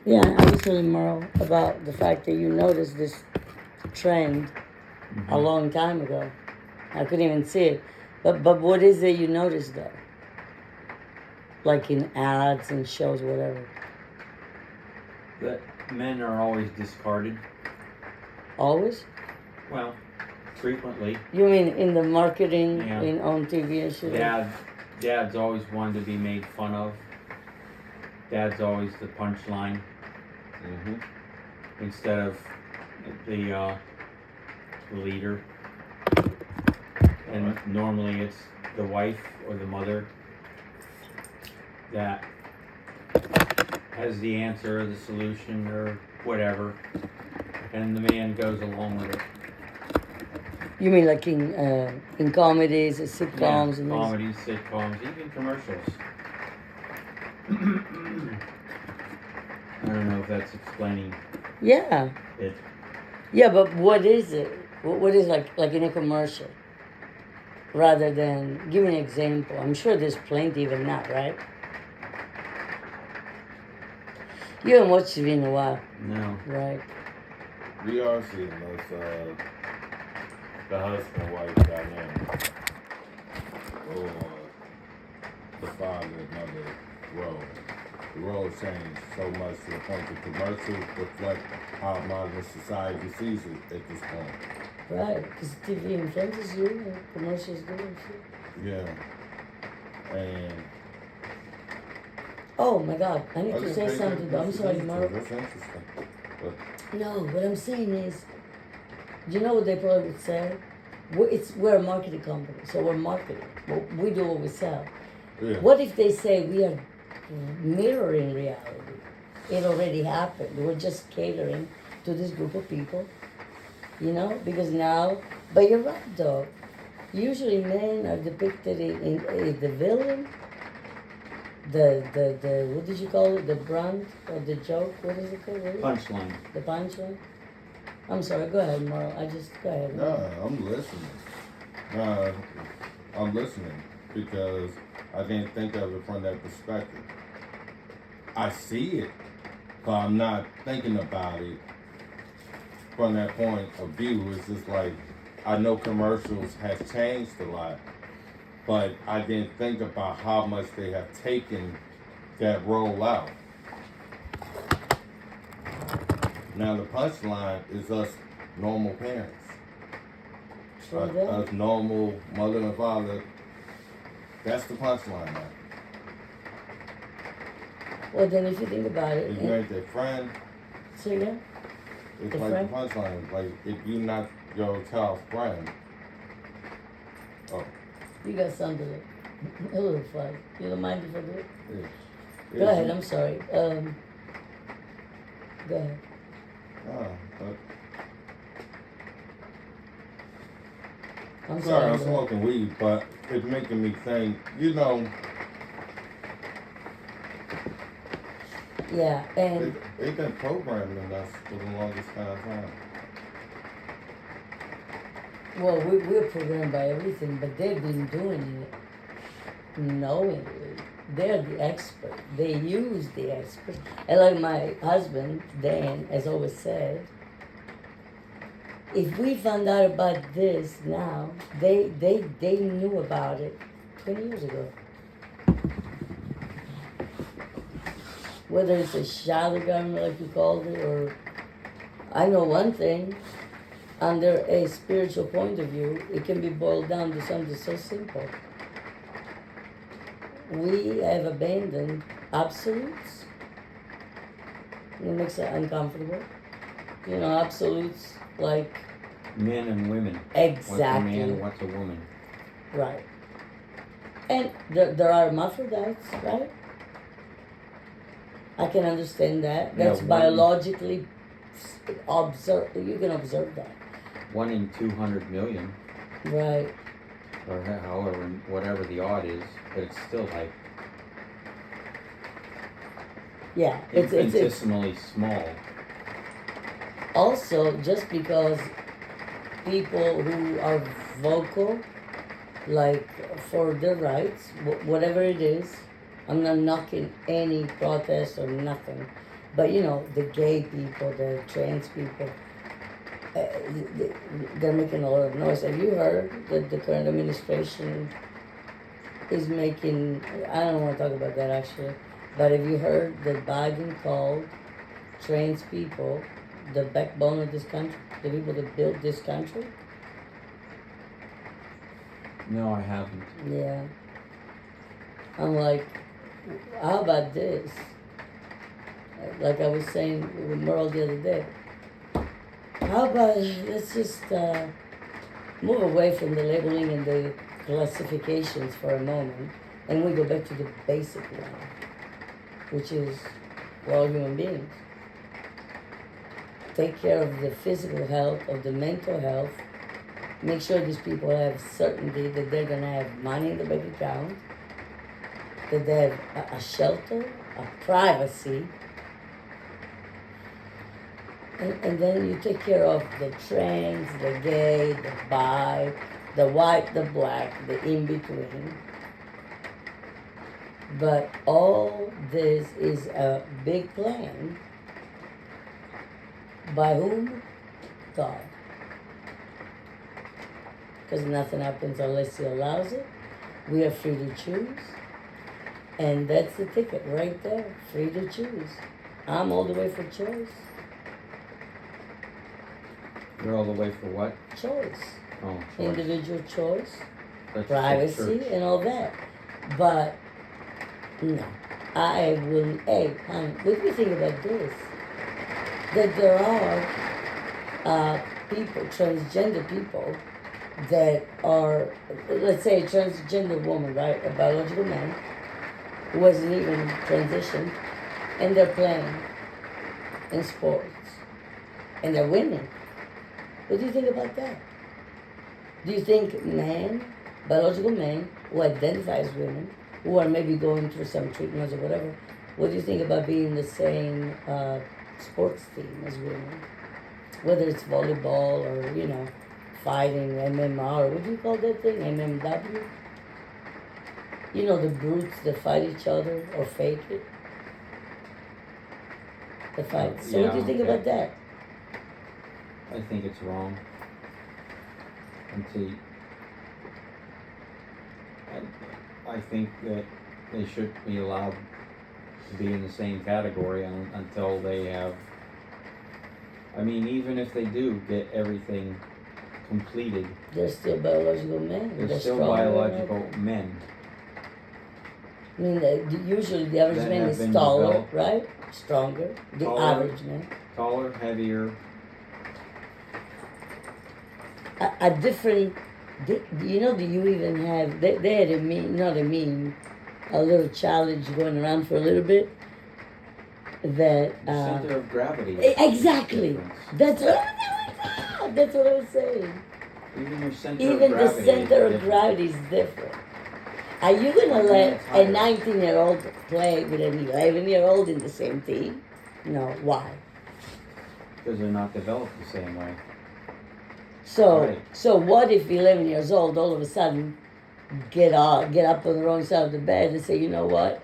Yeah, I was telling Merle about the fact that you noticed this trend a long time ago. I couldn't even see it. But what is it you noticed though? Like in ads and shows, whatever. That men are always discarded. Always? Well, frequently. You mean in the marketing, Yeah. on TV and shit? Dad's always wanted to be made fun of. Dad's always the punchline. Instead of the leader. And normally it's the wife or the mother that has the answer or the solution or whatever, and the man goes along with it. You mean like in comedies, sitcoms, and comedies, sitcoms, even commercials. I don't know if that's explaining. Yeah. It. Yeah, but what is it? What is like in a commercial? Rather than give me an example. I'm sure there's plenty even now, right? You haven't watched TV in a while. No. Right. We are seeing this, the husband wife dynamic. Or the father and mother role. The role changed so much to the point that commercials reflect how modern society sees it at this point. Right, because TV influences you and commercials do and shit. Yeah. And oh my God, I need to say something though. I'm sorry, Mark. That's interesting. But no, what I'm saying is, you know what they probably would say? We're a marketing company, so we're marketing. We do what we sell. yeah. What if they say we are mirroring reality? It already happened. We're just catering to this group of people. You know, because now, but you're right though. Usually men are depicted in the villain, the what did you call it? The brunt or the joke? What is it called? Punchline. The punchline. I'm sorry. Go ahead, Marl. Go ahead. No, I'm listening. No, I'm listening because I didn't think of it from that perspective. I see it, but I'm not thinking about it from that point of view. It's just like, I know commercials have changed a lot, but I didn't think about how much they have taken that role out. Now the punchline is us normal parents. Us normal mother and father. That's the punchline now. Well, then if you think about it. If you ain't their friend. Say again? It's the like friend? the punchline. Like, if you're not your child's friend. Oh. You got something a little fun. You don't mind if I do it? Yeah. Go ahead, I'm sorry. Go ahead. I'm sorry, I'm smoking weed, but it's making me think, yeah, and they've been programming us for the longest time. Well, we're programmed by everything, but they've been doing it knowingly. They're the expert. They use the expert. And like my husband, Dan, has always said, if we found out about this now, they knew about it 20 years ago. Whether it's a shadow government, like you called it, or I know one thing, under a spiritual point of view, it can be boiled down to something so simple. We have abandoned absolutes. It makes it uncomfortable. Absolutes like Men and women. Exactly. What's a man, what's a woman? Right. And there are hermaphrodites, right? I can understand that. That's biologically observed. You can observe that. 1 in 200 million. Right. Or however, whatever the odd is, but it's still like. Yeah, infinitesimally small. Also, just because people who are vocal, like for their rights, whatever it is, I'm not knocking any protest or nothing. But you know, the gay people, the trans people, they're making a lot of noise. Have you heard that the current administration is making? I don't want to talk about that actually, but have you heard that Biden called trans people the backbone of this country, the people that built this country? No, I haven't. Yeah. I'm like, how about this? Like I was saying with Merle the other day. How about let's just move away from the labeling and the classifications for a moment, and we go back to the basic one, which is we're all human beings. Take care of the physical health, of the mental health. Make sure these people have certainty that they're gonna have money in the bank account, that they have a shelter, a privacy. And then you take care of the trans, the gay, the bi, the white, the black, the in-between. But all this is a big plan. By whom? God. Because nothing happens unless He allows it. We are free to choose. And that's the ticket right there. Free to choose. I'm all the way for choice. You're all the way for what? Choice. Oh, choice. Individual choice, That's privacy, church. and all that. But no, I wouldn't. Hey, honey, what do you think about this? That there are people, transgender people, that are, let's say, a transgender woman, right, a biological man, who wasn't even transitioned, and they're playing in sports, and they're winning. What do you think about that? Do you think men, biological men, who identify as women, who are maybe going through some treatments or whatever, what do you think about being in the same sports team as women? Whether it's volleyball or, you know, fighting, MMR, what do you call that thing? MMW? You know, the brutes that fight each other or fake it? The fight. So what do you think okay. about that? I think it's wrong. I think that they should be allowed to be in the same category until they have. I mean, even if they do get everything completed, They're still biological men. they're still stronger and biological everything. men. I mean, usually the average That man have is been taller, developed. right? Stronger. The Taller. average man. Taller, heavier. A different. You know, do you even have? They had a meme, not a meme, a little challenge going around for a little bit. That. The center of gravity. Exactly. Difference. That's what I was saying. Even your center Even of the gravity. center is of different. gravity is different. Are you gonna let It's a higher. 19-year-old play with an 11-year-old in the same team? No. Why? Because they're not developed the same way. So, Right. so what if 11 years old all of a sudden get up on the wrong side of the bed and say, you know what?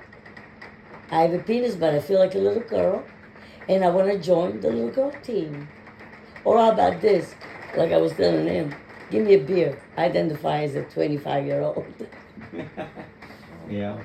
I have a penis, but I feel like a little girl, and I want to join the little girl team. Or how about this? Like I was telling him, give me a beer. I identify as a 25-year-old. Yeah.